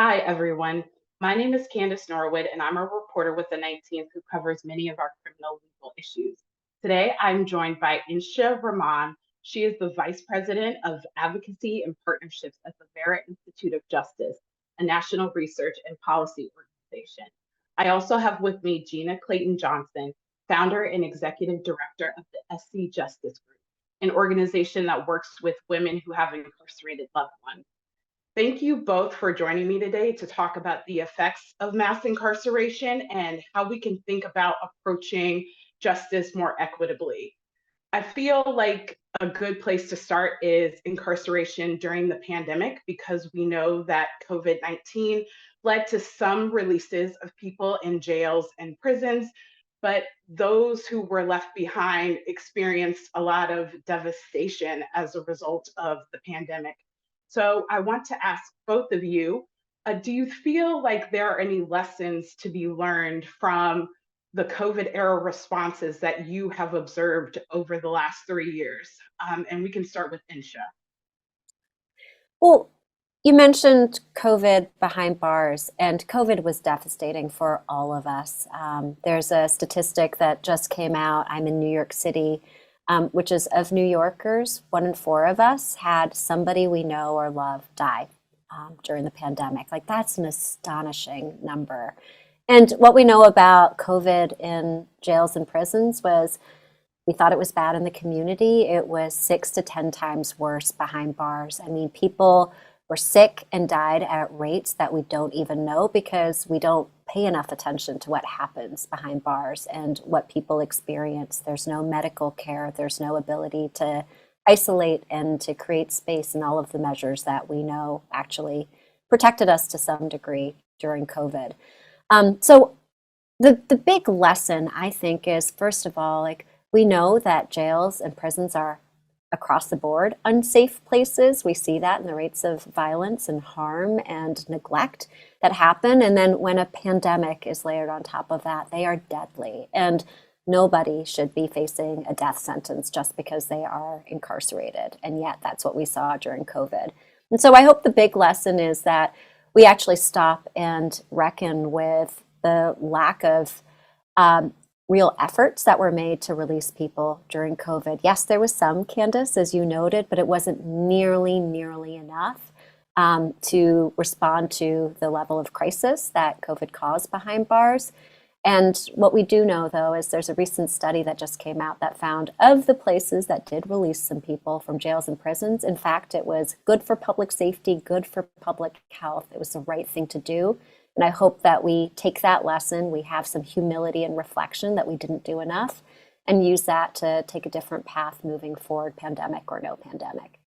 Hi, everyone. My name is Candice Norwood, and I'm a reporter with the 19th who covers many of our criminal legal issues. Today, I'm joined by Insha Rahman. She is the Vice President of Advocacy and Partnerships at the Vera Institute of Justice, a national research and policy organization. I also have with me Gina Clayton-Johnson, founder and executive director of the Essie Justice Group, an organization that works with women who have incarcerated loved ones. Thank you both for joining me today to talk about the effects of mass incarceration and how we can think about approaching justice more equitably. I feel like a good place to start is incarceration during the pandemic because we know that COVID-19 led to some releases of people in jails and prisons, but those who were left behind experienced a lot of devastation as a result of the pandemic. So I want to ask both of you, do you feel like there are any lessons to be learned from the COVID era responses that you have observed over the last 3 years? And we can start with Insha. Well, you mentioned COVID behind bars, and COVID was devastating for all of us. There's a statistic that just came out. I'm in New York City, which is of New Yorkers, 1 in 4 of us had somebody we know or love die during the pandemic. Like, that's an astonishing number. And what we know about COVID in jails and prisons was we thought it was bad in the community. It was 6 to 10 times worse behind bars. I mean, people were sick and died at rates that we don't even know because we don't pay enough attention to what happens behind bars and what people experience. There's no medical care. There's no ability to isolate and to create space, and all of the measures that we know actually protected us to some degree during COVID. So the big lesson, I think, is, first of all, like, we know that jails and prisons are across the board unsafe places. We see that in the rates of violence and harm and neglect that happen. And then when a pandemic is layered on top of that, they are deadly. And nobody should be facing a death sentence just because they are incarcerated. And yet that's what we saw during COVID. And so I hope the big lesson is that we actually stop and reckon with the lack of real efforts that were made to release people during COVID. Yes, there was some, Candice, as you noted, but it wasn't nearly enough to respond to the level of crisis that COVID caused behind bars. And what we do know, though, is there's a recent study that just came out that found of the places that did release some people from jails and prisons, in fact, it was good for public safety, good for public health. It was the right thing to do. And I hope that we take that lesson, we have some humility and reflection that we didn't do enough, and use that to take a different path moving forward, pandemic or no pandemic.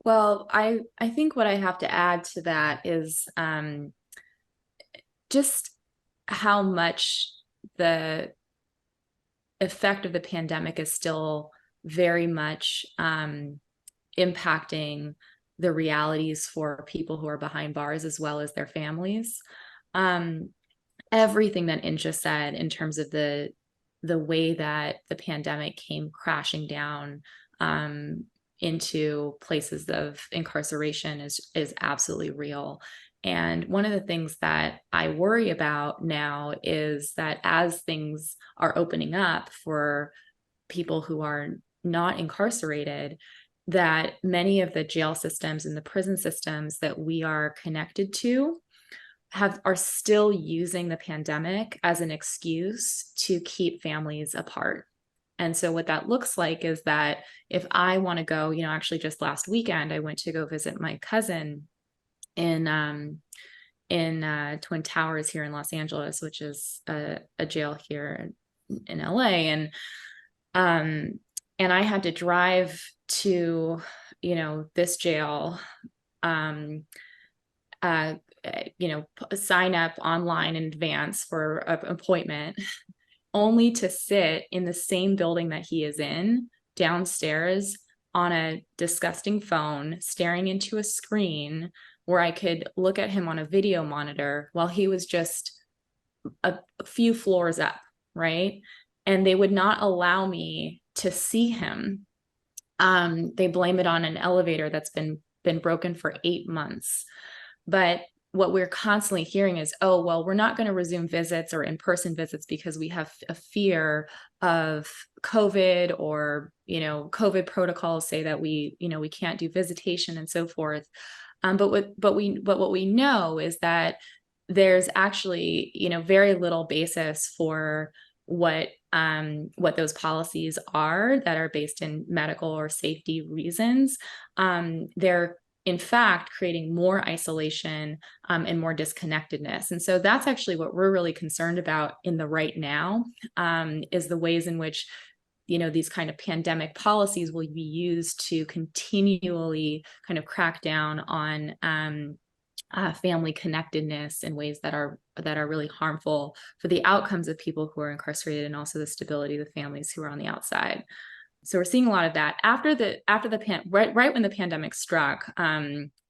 Well, I think what I have to add to that is just how much the effect of the pandemic is still very much impacting the realities for people who are behind bars as well as their families. Everything that Insha said in terms of the way that the pandemic came crashing down into places of incarceration is absolutely real. And one of the things that I worry about now is that as things are opening up for people who are not incarcerated, that many of the jail systems and the prison systems that we are connected to are still using the pandemic as an excuse to keep families apart. And so what that looks like is that if I want to go, actually just last weekend, I went to go visit my cousin in Twin Towers here in Los Angeles, which is a jail here in LA. And I had to drive to, this jail, sign up online in advance for an appointment, only to sit in the same building that he is in downstairs on a disgusting phone, staring into a screen where I could look at him on a video monitor while he was just a few floors up, right? And they would not allow me to see him. They blame it on an elevator that's been broken for 8 months. But what we're constantly hearing is, oh, well, we're not going to resume visits or in-person visits because we have a fear of COVID, or, COVID protocols say that we can't do visitation and so forth. But what we know is that there's actually, very little basis for what those policies are that are based in medical or safety reasons. They're in fact creating more isolation and more disconnectedness. And so that's actually what we're really concerned about in the right now, is the ways in which these kind of pandemic policies will be used to continually kind of crack down on family connectedness in ways that are really harmful for the outcomes of people who are incarcerated, and also the stability of the families who are on the outside. So we're seeing a lot of that right when the pandemic struck.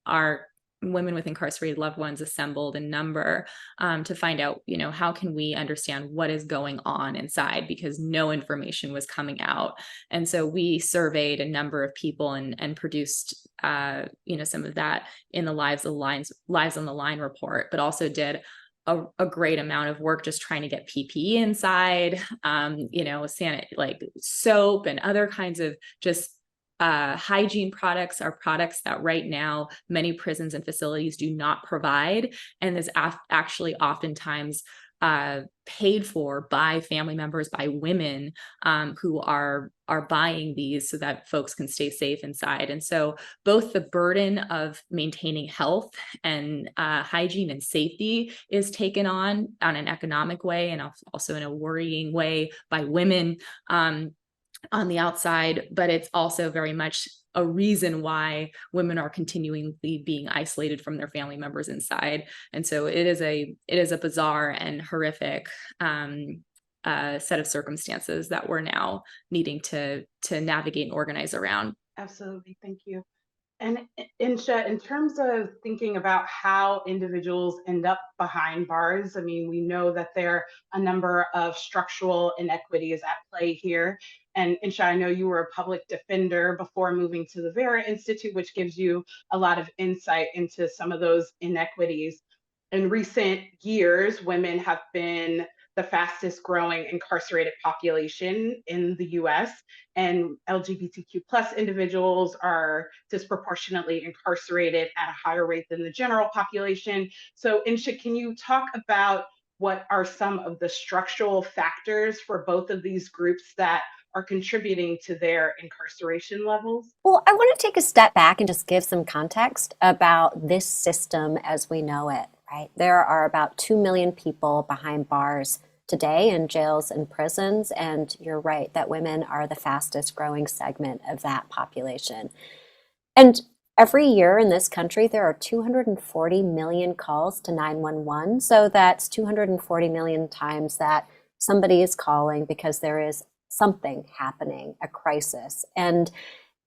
Our women with incarcerated loved ones assembled in number to find out, how can we understand what is going on inside, because no information was coming out. And so we surveyed a number of people and produced, some of that in the Lives on the Line report, but also did a great amount of work just trying to get PPE inside, like soap and other kinds of just hygiene products are products that right now many prisons and facilities do not provide, and is actually oftentimes paid for by family members, by women who are buying these so that folks can stay safe inside. And so both the burden of maintaining health and hygiene and safety is taken on an economic way, and also in a worrying way by women on the outside. But it's also very much a reason why women are continually being isolated from their family members inside. And so it is a bizarre and horrific set of circumstances that we're now needing to navigate and organize around. Absolutely. Thank you. And Insha, in terms of thinking about how individuals end up behind bars, I mean, we know that there are a number of structural inequities at play here. And Insha, I know you were a public defender before moving to the Vera Institute, which gives you a lot of insight into some of those inequities. In recent years, women have been the fastest growing incarcerated population in the US, and LGBTQ plus individuals are disproportionately incarcerated at a higher rate than the general population. So Insha, can you talk about what are some of the structural factors for both of these groups that are contributing to their incarceration levels? Well, I want to take a step back and just give some context about this system as we know it, right? There are about 2 million people behind bars today in jails and prisons, and you're right that women are the fastest growing segment of that population. And every year in this country, there are 240 million calls to 911. So that's 240 million times that somebody is calling because there is something happening, a crisis. And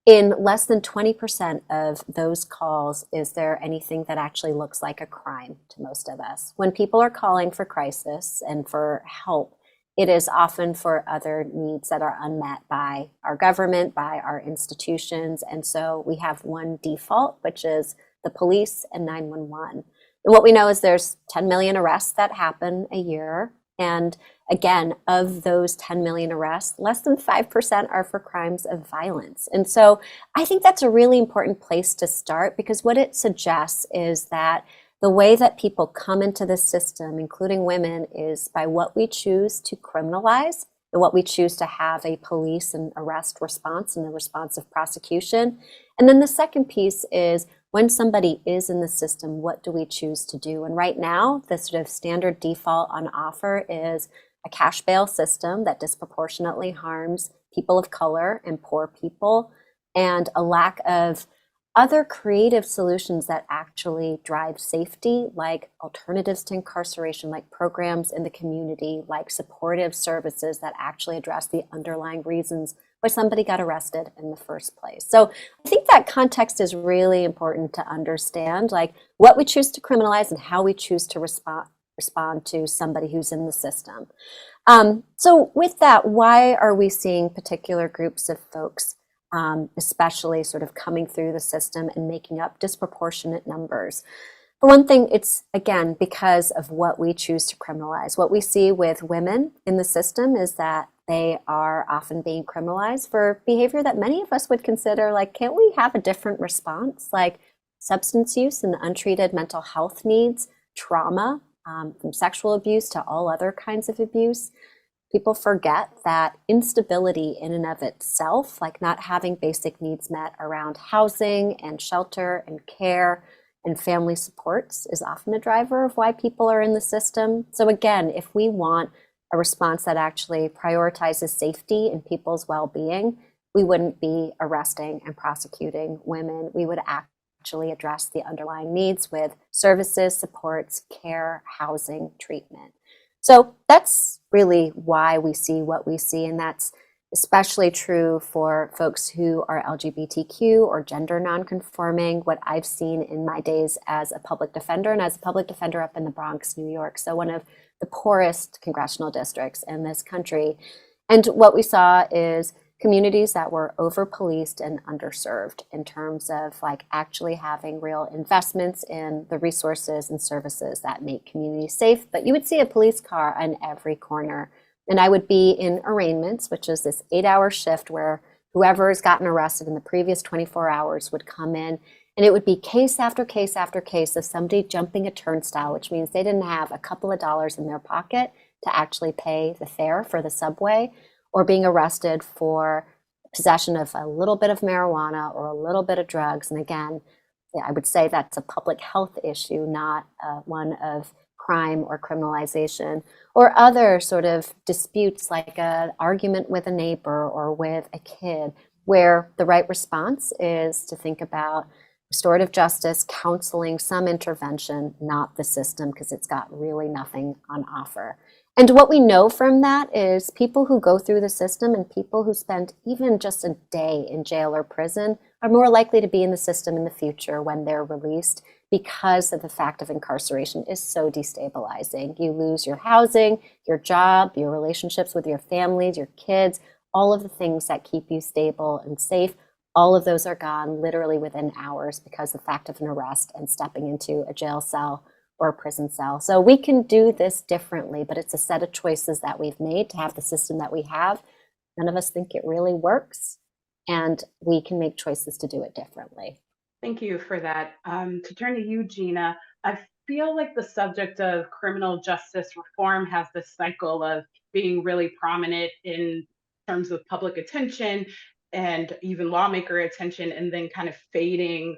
in less than 20% of those calls, is there anything that actually looks like a crime to most of us? When people are calling for crisis and for help, it is often for other needs that are unmet by our government, by our institutions. And so we have one default, which is the police and 911. And what we know is there's 10 million arrests that happen a year. And again, of those 10 million arrests, less than 5% are for crimes of violence. And so I think that's a really important place to start, because what it suggests is that the way that people come into the system, including women, is by what we choose to criminalize and what we choose to have a police and arrest response and a responsive prosecution. And then the second piece is, when somebody is in the system, what do we choose to do? And right now, the sort of standard default on offer is a cash bail system that disproportionately harms people of color and poor people, and a lack of other creative solutions that actually drive safety, like alternatives to incarceration, like programs in the community, like supportive services that actually address the underlying reasons why somebody got arrested in the first place. So I think that context is really important to understand, like what we choose to criminalize and how we choose to respond to somebody who's in the system. So with that, why are we seeing particular groups of folks especially sort of coming through the system and making up disproportionate numbers? For one thing, it's, again, because of what we choose to criminalize. What we see with women in the system is that they are often being criminalized for behavior that many of us would consider like, can't we have a different response? Like substance use and untreated mental health needs, trauma, from sexual abuse to all other kinds of abuse. People forget that instability in and of itself, like not having basic needs met around housing and shelter and care and family supports, is often a driver of why people are in the system. So again, if we want a response that actually prioritizes safety and people's well-being, we wouldn't be arresting and prosecuting women. We would actually address the underlying needs with services, supports, care, housing, treatment. So that's really why we see what we see, and that's especially true for folks who are LGBTQ or gender nonconforming, what I've seen in my days as a public defender and as a public defender up in the Bronx, New York. So one of the poorest congressional districts in this country. And what we saw is communities that were over-policed and underserved in terms of like actually having real investments in the resources and services that make communities safe. But you would see a police car on every corner. And I would be in arraignments, which is this 8-hour shift where whoever has gotten arrested in the previous 24 hours would come in. And it would be case after case after case of somebody jumping a turnstile, which means they didn't have a couple of dollars in their pocket to actually pay the fare for the subway, or being arrested for possession of a little bit of marijuana or a little bit of drugs. And again, I would say that's a public health issue, not one of crime or criminalization, or other sort of disputes like an argument with a neighbor or with a kid, where the right response is to think about restorative justice, counseling, some intervention, not the system, because it's got really nothing on offer. And what we know from that is people who go through the system and people who spend even just a day in jail or prison are more likely to be in the system in the future when they're released, because of the fact of incarceration is so destabilizing. You lose your housing, your job, your relationships with your families, your kids, all of the things that keep you stable and safe. All of those are gone literally within hours because of the fact of an arrest and stepping into a jail cell or a prison cell. So we can do this differently, but it's a set of choices that we've made to have the system that we have. None of us think it really works, and we can make choices to do it differently. Thank you for that. To turn to you, Gina, I feel like the subject of criminal justice reform has this cycle of being really prominent in terms of public attention and even lawmaker attention, and then kind of fading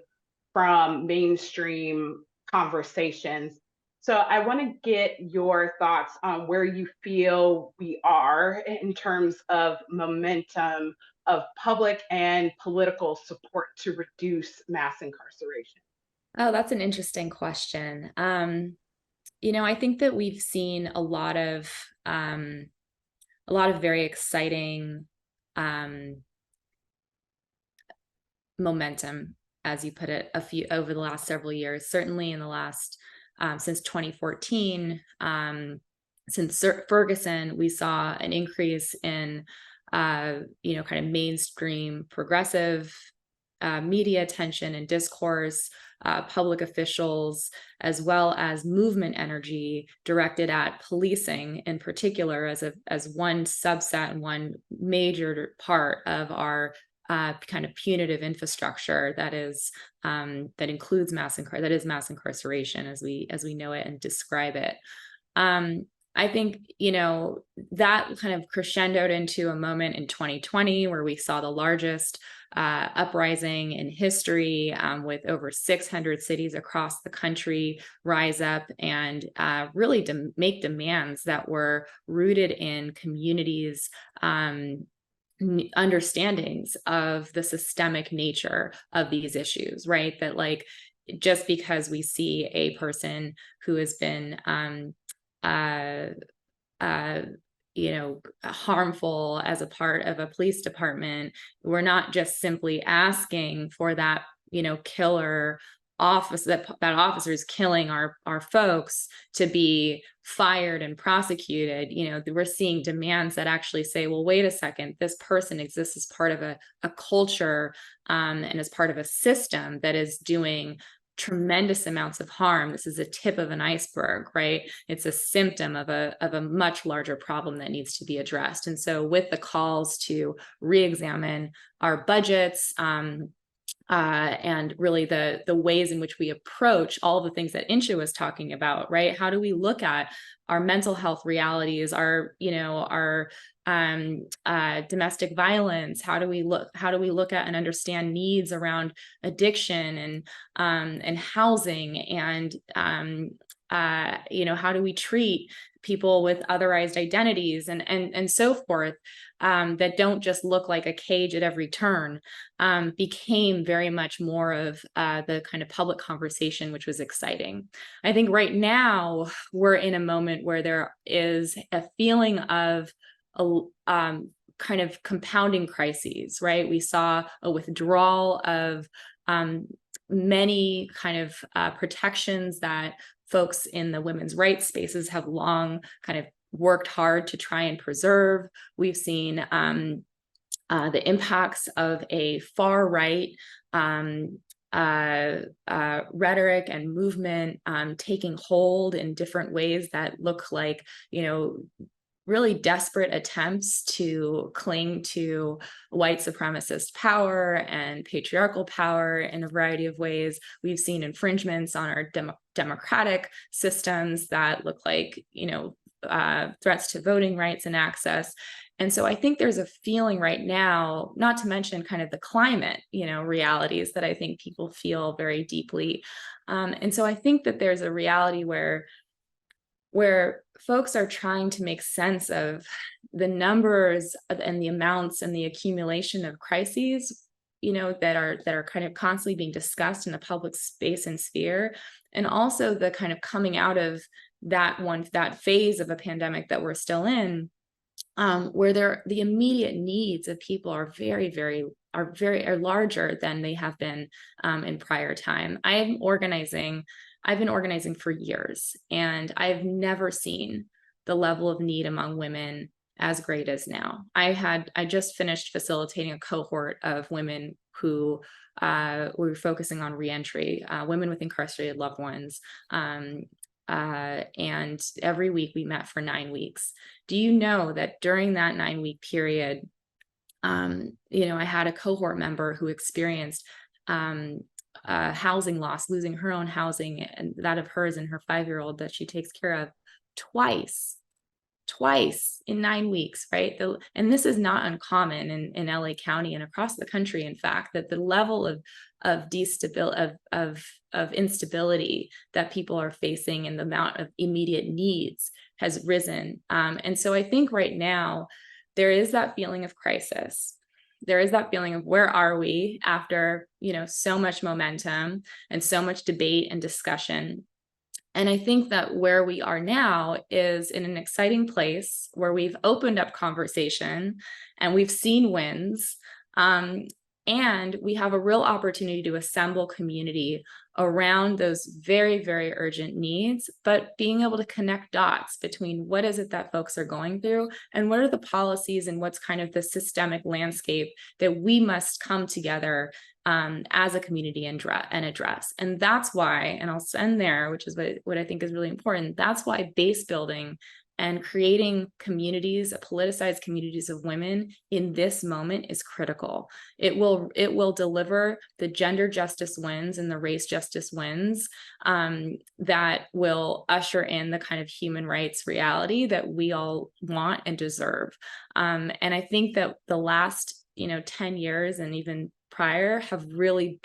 from mainstream conversations. So I want to get your thoughts on where you feel we are in terms of momentum of public and political support to reduce mass incarceration. Oh, that's an interesting question. I think that we've seen a lot of very exciting momentum, as you put it, over the last several years. Certainly in the last since 2014, since Ferguson, we saw an increase in kind of mainstream progressive media attention and discourse, public officials, as well as movement energy directed at policing in particular as one subset and one major part of our kind of punitive infrastructure that includes mass incarceration as we know it and describe it. I think, that kind of crescendoed into a moment in 2020 where we saw the largest uprising in history, with over 600 cities across the country rise up and really make demands that were rooted in communities' understandings of the systemic nature of these issues, right? That like, just because we see a person who has been harmful as a part of a police department, we're not just simply asking for that, killer office, that officer is killing our folks, to be fired and prosecuted. We're seeing demands that actually say, well, wait a second, this person exists as part of a culture, and as part of a system that is doing tremendous amounts of harm. This is a tip of an iceberg, right? It's a symptom of a much larger problem that needs to be addressed. And so with the calls to re-examine our budgets, and really the ways in which we approach all the things that Insha was talking about, right? How do we look at our mental health realities, our domestic violence? How do we look at and understand needs around addiction and housing, and how do we treat people with otherized identities and so forth, that don't just look like a cage at every turn, became very much more of the kind of public conversation, which was exciting. I think right now we're in a moment where there is a feeling of kind of compounding crises, right? We saw a withdrawal of many kind of protections that folks in the women's rights spaces have long kind of worked hard to try and preserve. We've seen the impacts of a far right rhetoric and movement taking hold in different ways that look like, really desperate attempts to cling to white supremacist power and patriarchal power in a variety of ways. We've seen infringements on our democratic systems that look like, threats to voting rights and access. And so I think there's a feeling right now, not to mention kind of the climate, realities that I think people feel very deeply. And so I think that there's a reality where folks are trying to make sense of the numbers and the amounts and the accumulation of crises, that are kind of constantly being discussed in the public space and sphere, and also the kind of coming out of that phase of a pandemic that we're still in, where the immediate needs of people are are larger than they have been in prior time. I've been organizing for years, and I've never seen the level of need among women as great as now. I just finished facilitating a cohort of women who were focusing on reentry, women with incarcerated loved ones. And every week we met for 9 weeks. Do you know that during that 9-week period, I had a cohort member who experienced housing loss, losing her own housing and that of hers and her 5-year-old that she takes care of twice in 9 weeks, right? And this is not uncommon in LA County and across the country, in fact, that the level of instability that people are facing and the amount of immediate needs has risen. And so I think right now there is that feeling of crisis. There is that feeling of where are we after, so much momentum and so much debate and discussion. And I think that where we are now is in an exciting place where we've opened up conversation and we've seen wins. And we have a real opportunity to assemble community around those very, very urgent needs, but being able to connect dots between what is it that folks are going through and what are the policies and what's kind of the systemic landscape that we must come together as a community and address. And that's why, and I'll end there, which is what I think is really important. That's why base building and creating communities, politicized communities of women in this moment is critical. It will deliver the gender justice wins and the race justice wins that will usher in the kind of human rights reality that we all want and deserve. And I think that the last 10 years and even prior have really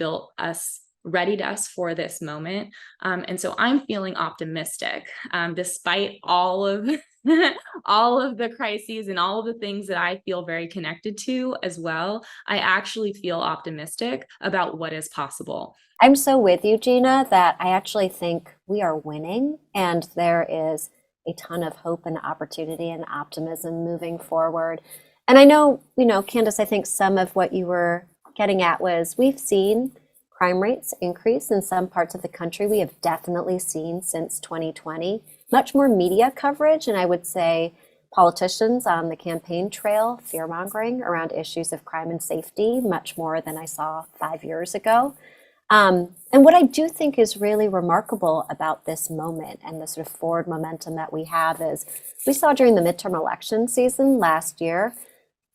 readied us for this moment. And so I'm feeling optimistic, despite all of the crises and all of the things that I feel very connected to as well. I actually feel optimistic about what is possible. I'm so with you, Gina, that I actually think we are winning, and there is a ton of hope and opportunity and optimism moving forward. And I know, Candice, I think some of what you were getting at was we've seen crime rates increase in some parts of the country. We have definitely seen since 2020 much more media coverage, and I would say politicians on the campaign trail fear-mongering around issues of crime and safety much more than I saw 5 years ago. And what I do think is really remarkable about this moment and the sort of forward momentum that we have is we saw during the midterm election season last year,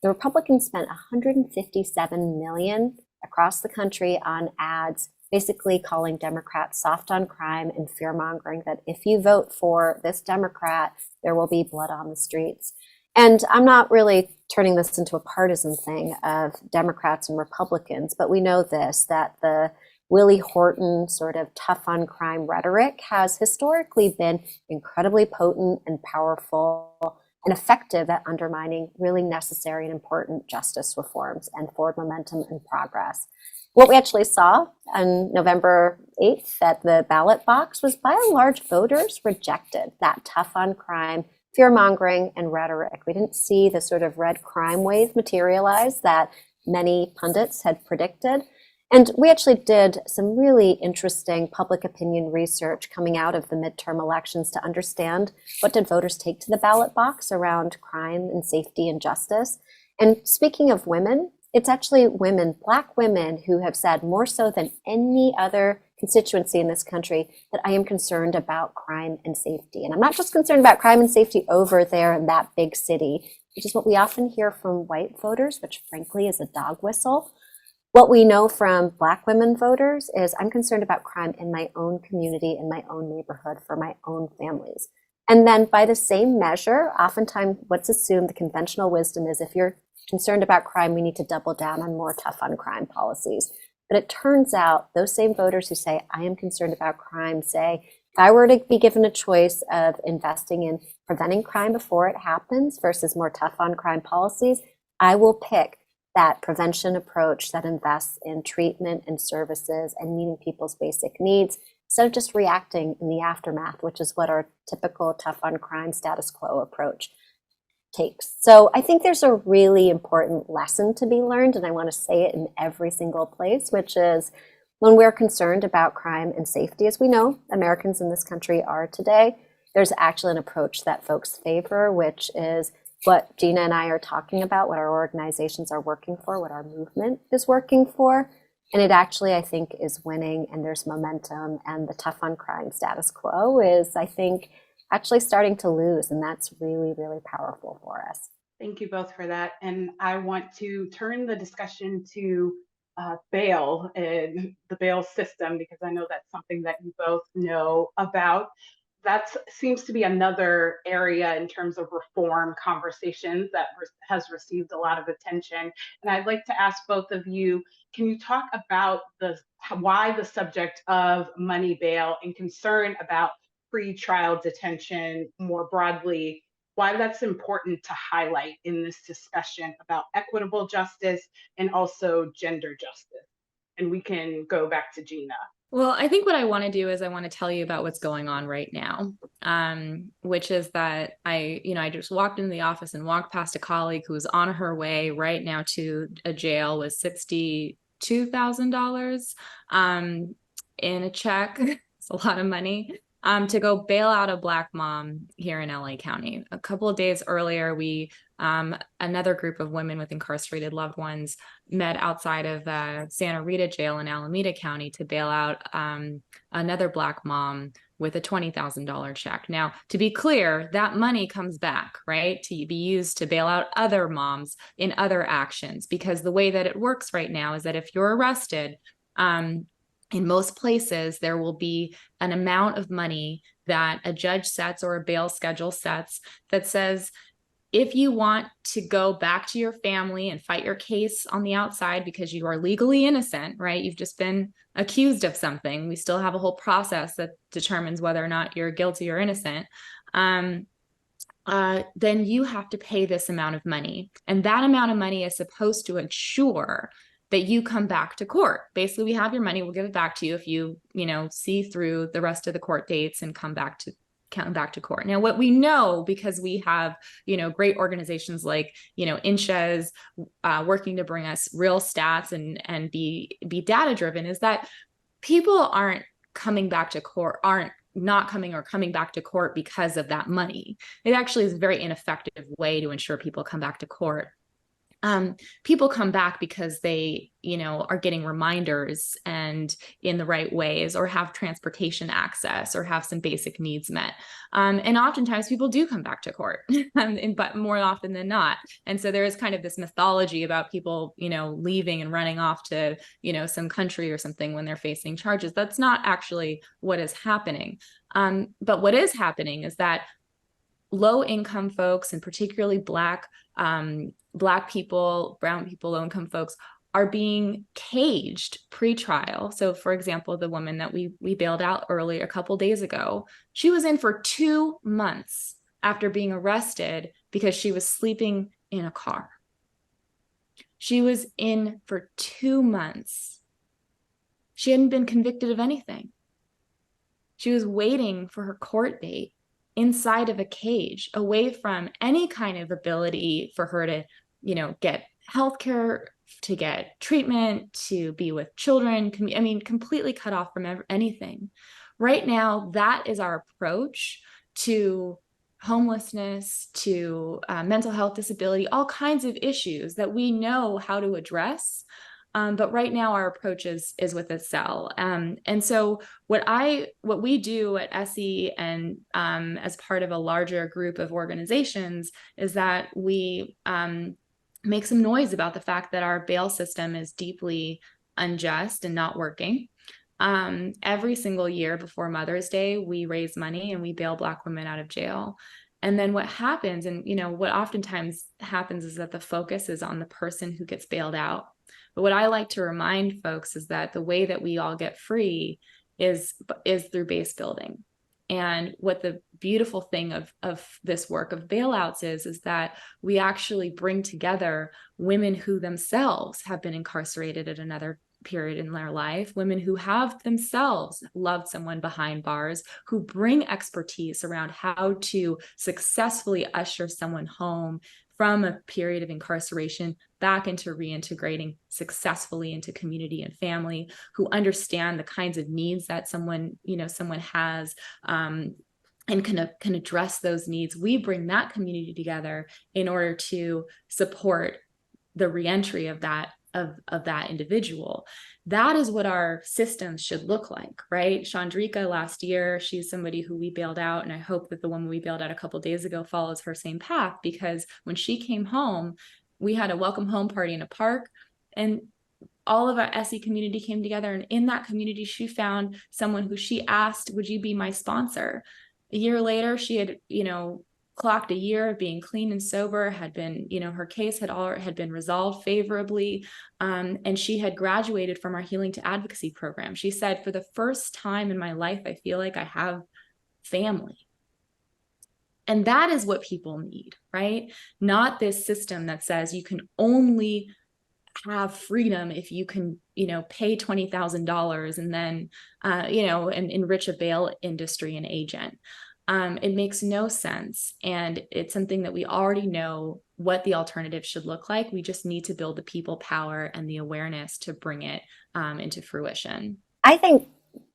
the Republicans spent $157 million across the country on ads, basically calling Democrats soft on crime and fear mongering that if you vote for this Democrat, there will be blood on the streets. And I'm not really turning this into a partisan thing of Democrats and Republicans, but we know this, that the Willie Horton sort of tough on crime rhetoric has historically been incredibly potent and powerful and effective at undermining really necessary and important justice reforms and forward momentum and progress. What we actually saw on November 8th at the ballot box was by and large voters rejected that tough on crime, fear mongering and rhetoric. We didn't see the sort of red crime wave materialize that many pundits had predicted. And we actually did some really interesting public opinion research coming out of the midterm elections to understand what did voters take to the ballot box around crime and safety and justice. And speaking of women, it's actually women, Black women, who have said more so than any other constituency in this country that I am concerned about crime and safety. And I'm not just concerned about crime and safety over there in that big city, which is what we often hear from white voters, which frankly is a dog whistle. What we know from Black women voters is I'm concerned about crime in my own community, in my own neighborhood, for my own families. And then by the same measure, oftentimes what's assumed, the conventional wisdom is if you're concerned about crime, we need to double down on more tough on crime policies. But it turns out those same voters who say, I am concerned about crime, say, if I were to be given a choice of investing in preventing crime before it happens versus more tough on crime policies, I will pick that prevention approach that invests in treatment and services and meeting people's basic needs instead of just reacting in the aftermath, which is what our typical tough on crime status quo approach takes. So I think there's a really important lesson to be learned, and I want to say it in every single place, which is when we're concerned about crime and safety, as we know Americans in this country are today, there's actually an approach that folks favor, which is what Gina and I are talking about, what our organizations are working for, what our movement is working for. And it actually, I think, is winning, and there's momentum, and the tough on crime status quo is, I think, actually starting to lose, and that's really, really powerful for us. Thank you both for that. And I want to turn the discussion to bail and the bail system, because I know that's something that you both know about. That seems to be another area in terms of reform conversations that has received a lot of attention. And I'd like to ask both of you, can you talk about why the subject of money bail and concern about pre-trial detention more broadly, why that's important to highlight in this discussion about equitable justice and also gender justice? And we can go back to Gina. Well, I think what I want to do is I want to tell you about what's going on right now, which is that I just walked into the office and walked past a colleague who was on her way right now to a jail with $62,000 in a check. It's a lot of money. To go bail out a Black mom here in LA County. A couple of days earlier, another group of women with incarcerated loved ones met outside of Santa Rita jail in Alameda County to bail out another Black mom with a $20,000 check. Now, to be clear, that money comes back, right, to be used to bail out other moms in other actions, because the way that it works right now is that if you're arrested, in most places, there will be an amount of money that a judge sets or a bail schedule sets that says, if you want to go back to your family and fight your case on the outside because you are legally innocent, right? You've just been accused of something. We still have a whole process that determines whether or not you're guilty or innocent. Then you have to pay this amount of money. And that amount of money is supposed to ensure that you come back to court. Basically, we have your money, we'll give it back to you if you, see through the rest of the court dates and come back to court. Now, what we know, because we have, great organizations like, Insha is working to bring us real stats and be data driven, is that people aren't coming back to court, aren't not coming or coming back to court because of that money. It actually is a very ineffective way to ensure people come back to court. people come back because they, are getting reminders and in the right ways, or have transportation access, or have some basic needs met. And oftentimes people do come back to court, but more often than not. And so there is kind of this mythology about people, leaving and running off to, some country or something when they're facing charges. That's not actually what is happening. But what is happening is that low-income folks, and particularly Black people, brown people, low-income folks, are being caged pre-trial. So, for example, the woman that we bailed out earlier a couple days ago, she was in for 2 months after being arrested because she was sleeping in a car. She was in for 2 months. She hadn't been convicted of anything. She was waiting for her court date inside of a cage, away from any kind of ability for her to, get healthcare, to get treatment, to be with children. Completely cut off from anything. Right now, that is our approach to homelessness, to mental health, disability, all kinds of issues that we know how to address. But right now our approach is with a cell. And so what we do at Essie, and as part of a larger group of organizations, is that we make some noise about the fact that our bail system is deeply unjust and not working. Every single year before Mother's Day, we raise money and we bail Black women out of jail. And then what happens, and what oftentimes happens, is that the focus is on the person who gets bailed out. But what I like to remind folks is that the way that we all get free is through base building. And what the beautiful thing of this work of bailouts is that we actually bring together women who themselves have been incarcerated at another period in their life, women who have themselves loved someone behind bars, who bring expertise around how to successfully usher someone home from a period of incarceration back into reintegrating successfully into community and family, who understand the kinds of needs that someone has, and can address those needs. We bring that community together in order to support the reentry of that individual. That is what our systems should look like, right? Chandrika last year, she's somebody who we bailed out, and I hope that the woman we bailed out a couple of days ago follows her same path, because when she came home, we had a welcome home party in a park, and all of our Essie community came together, and in that community, she found someone who she asked, "Would you be my sponsor?" A year later, she had, clocked a year of being clean and sober, had been, her case had been resolved favorably, and she had graduated from our Healing to Advocacy program. She said, "For the first time in my life, I feel like I have family." And that is what people need, right? Not this system that says you can only have freedom if you can, pay $20,000 and then, and enrich a bail industry and agent. It makes no sense. And it's something that we already know what the alternative should look like. We just need to build the people power and the awareness to bring it into fruition. I think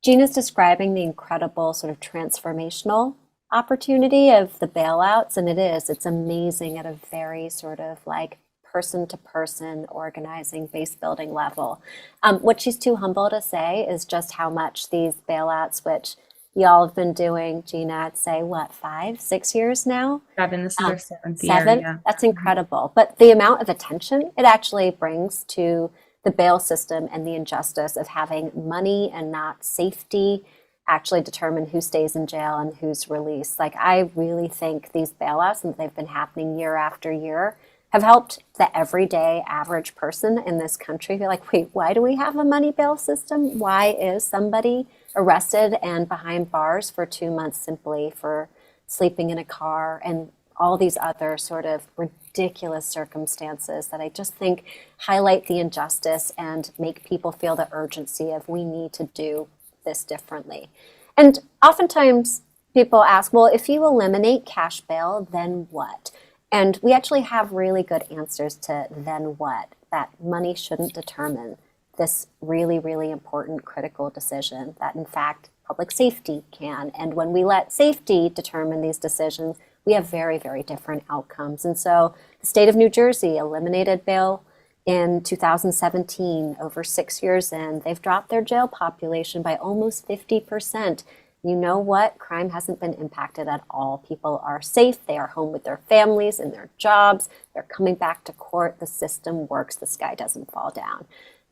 Gina's describing the incredible sort of transformational opportunity of the bailouts, and it's amazing at a very sort of like person-to-person organizing, base building level. What she's too humble to say is just how much these bailouts, which y'all have been doing, Gina, I'd say, what, 5, 6 years now? 7, this is our 7th year. 7? Yeah. That's incredible. But the amount of attention it actually brings to the bail system and the injustice of having money and not safety actually determine who stays in jail and who's released. Like, I really think these bailouts, and they've been happening year after year, have helped the everyday average person in this country be like, wait, why do we have a money bail system? Why is somebody arrested and behind bars for 2 months simply for sleeping in a car, and all these other sort of ridiculous circumstances that I just think highlight the injustice and make people feel the urgency of we need to do this differently. And oftentimes people ask, well, if you eliminate cash bail, then what? And we actually have really good answers to then what. That money shouldn't determine this really, really important critical decision, that in fact public safety can. And when we let safety determine these decisions, we have very, very different outcomes. And so the state of New Jersey eliminated bail in 2017. Over 6 years in, they've dropped their jail population by almost 50%. You know what? Crime hasn't been impacted at all. People are safe. They are home with their families and their jobs. They're coming back to court. The system works. The sky doesn't fall down.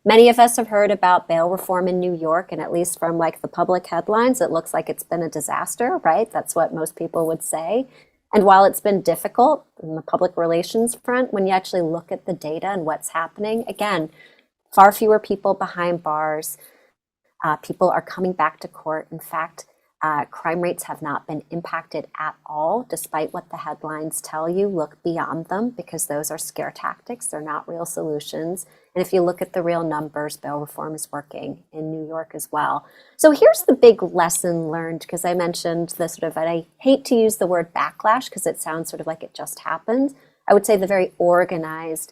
Many of us have heard about bail reform in New York, and at least from like the public headlines, it looks like it's been a disaster, right? That's what most people would say. And while it's been difficult in the public relations front, when you actually look at the data and what's happening, again, far fewer people behind bars. People are coming back to court. In fact, crime rates have not been impacted at all, despite what the headlines tell you. Look beyond them, because those are scare tactics. They're not real solutions. And if you look at the real numbers, bail reform is working in New York as well. So here's the big lesson learned, because I mentioned the sort of, and I hate to use the word backlash because it sounds sort of like it just happened. I would say the very organized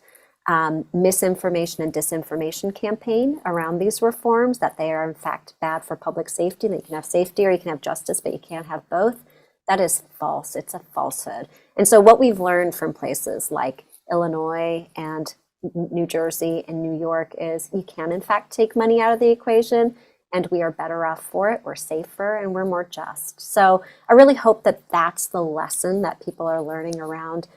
misinformation and disinformation campaign around these reforms, that they are in fact bad for public safety, that you can have safety or you can have justice, but you can't have both. That is false. It's a falsehood. And so what we've learned from places like Illinois and New Jersey and New York is you can in fact take money out of the equation, and we are better off for it. We're safer and we're more just. So I really hope that that's the lesson that people are learning around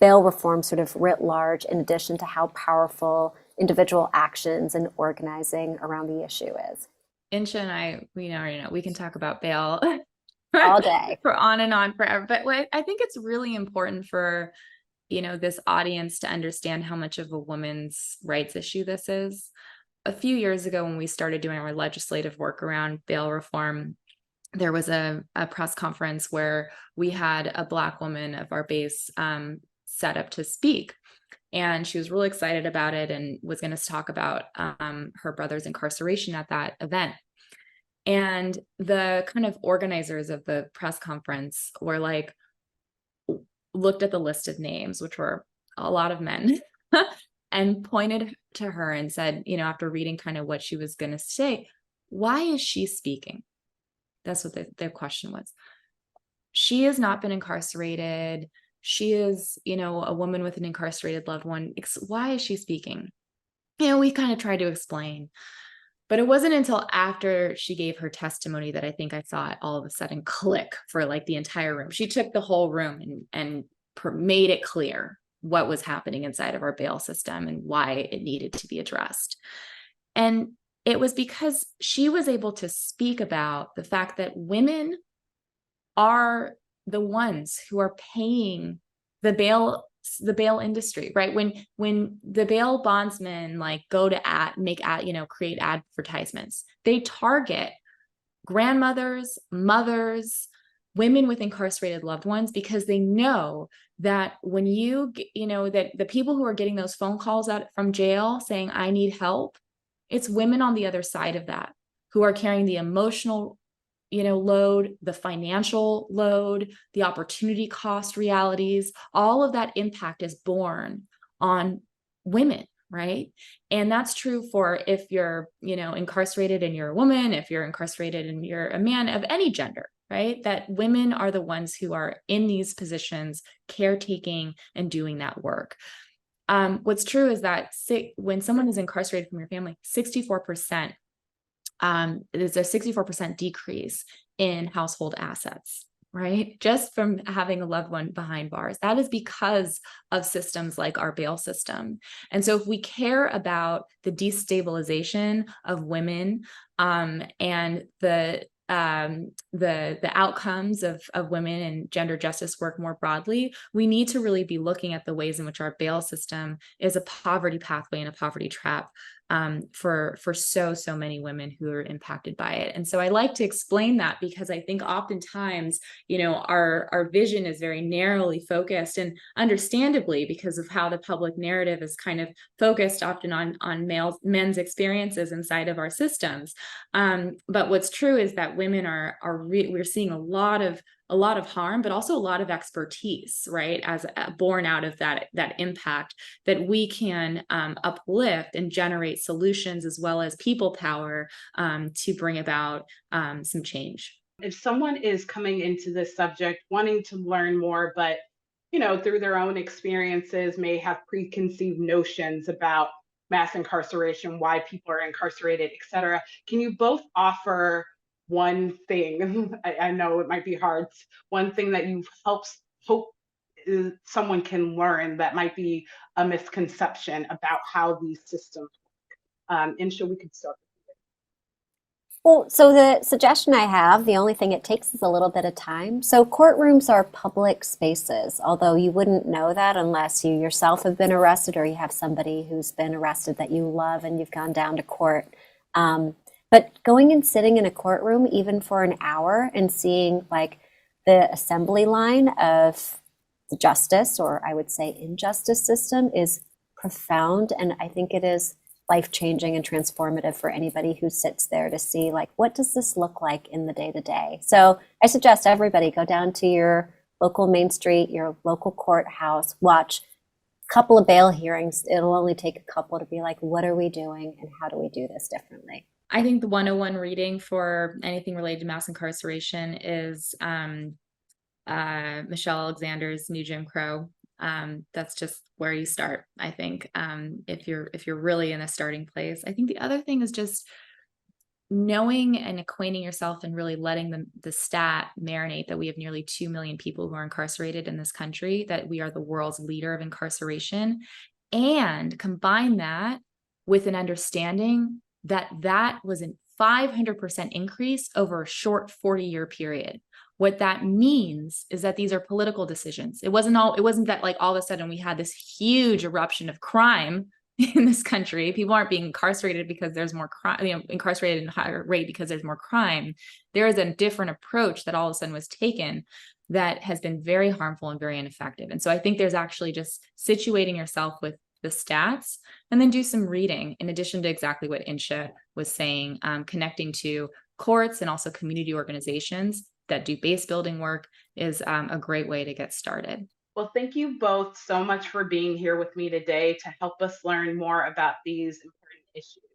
bail reform sort of writ large, in addition to how powerful individual actions and organizing around the issue is. Insha and I, we already know we can talk about bail all day for on and on forever. But what I think it's really important for, this audience to understand how much of a women's rights issue this is. A few years ago, when we started doing our legislative work around bail reform, there was a press conference where we had a Black woman of our base set up to speak. And she was really excited about it and was going to talk about her brother's incarceration at that event. And the kind of organizers of the press conference were like, looked at the list of names, which were a lot of men, and pointed to her and said, after reading kind of what she was going to say, why is she speaking? That's what their question was. She has not been incarcerated. She is, a woman with an incarcerated loved one. Why is she speaking? We kind of tried to explain. But it wasn't until after she gave her testimony that I think I saw it all of a sudden click for like the entire room. She took the whole room and made it clear what was happening inside of our bail system and why it needed to be addressed. And it was because she was able to speak about the fact that women are the ones who are paying the bail industry, right? When the bail bondsmen like go to create advertisements, they target grandmothers, mothers, women with incarcerated loved ones, because they know that when that the people who are getting those phone calls out from jail saying, I need help, it's women on the other side of that who are carrying the emotional, load, the financial load, the opportunity cost realities. All of that impact is borne on women, right? And that's true for if you're, incarcerated and you're a woman, if you're incarcerated and you're a man of any gender, right? That women are the ones who are in these positions, caretaking and doing that work. What's true is that when someone is incarcerated from your family, 64%, there's a 64% decrease in household assets, right? Just from having a loved one behind bars. That is because of systems like our bail system. And so if we care about the destabilization of women and the outcomes of women and gender justice work more broadly, we need to really be looking at the ways in which our bail system is a poverty pathway and a poverty trap for so many women who are impacted by it. And so I like to explain that because I think oftentimes, our vision is very narrowly focused, and understandably because of how the public narrative is kind of focused often on men's experiences inside of our systems. But what's true is that women we're seeing a lot of harm, but also a lot of expertise, right? As born out of that impact that we can uplift and generate solutions as well as people power to bring about some change. If someone is coming into this subject wanting to learn more, but through their own experiences may have preconceived notions about mass incarceration, why people are incarcerated, et cetera, can you both offer one thing? I know it might be hard. One thing that you've helped hope someone can learn that might be a misconception about how these systems. Insha, we could start. Well, so the suggestion I have, the only thing it takes is a little bit of time. So courtrooms are public spaces, although you wouldn't know that unless you yourself have been arrested or you have somebody who's been arrested that you love and you've gone down to court. But going and sitting in a courtroom, even for an hour, and seeing like the assembly line of the justice, or I would say injustice system, is profound. And I think it is life-changing and transformative for anybody who sits there to see, like, what does this look like in the day-to-day? So I suggest everybody go down to your local Main Street, your local courthouse, watch a couple of bail hearings. It'll only take a couple to be like, what are we doing and how do we do this differently? I think the 101 reading for anything related to mass incarceration is Michelle Alexander's New Jim Crow. That's just where you start, I think, if you're really in a starting place. I think the other thing is just knowing and acquainting yourself and really letting the stat marinate that we have nearly 2 million people who are incarcerated in this country, that we are the world's leader of incarceration, and combine that with an understanding that that was a 500% increase over a short 40-year period. What that means is that these are political decisions. It wasn't that like all of a sudden we had this huge eruption of crime in this country. People aren't being incarcerated because there's more crime, incarcerated in a higher rate because there's more crime. There is a different approach that all of a sudden was taken that has been very harmful and very ineffective. And so I think there's actually just situating yourself with the stats and then do some reading, in addition to exactly what Insha was saying, connecting to courts and also community organizations that do base building work is a great way to get started. Well, thank you both so much for being here with me today to help us learn more about these important issues.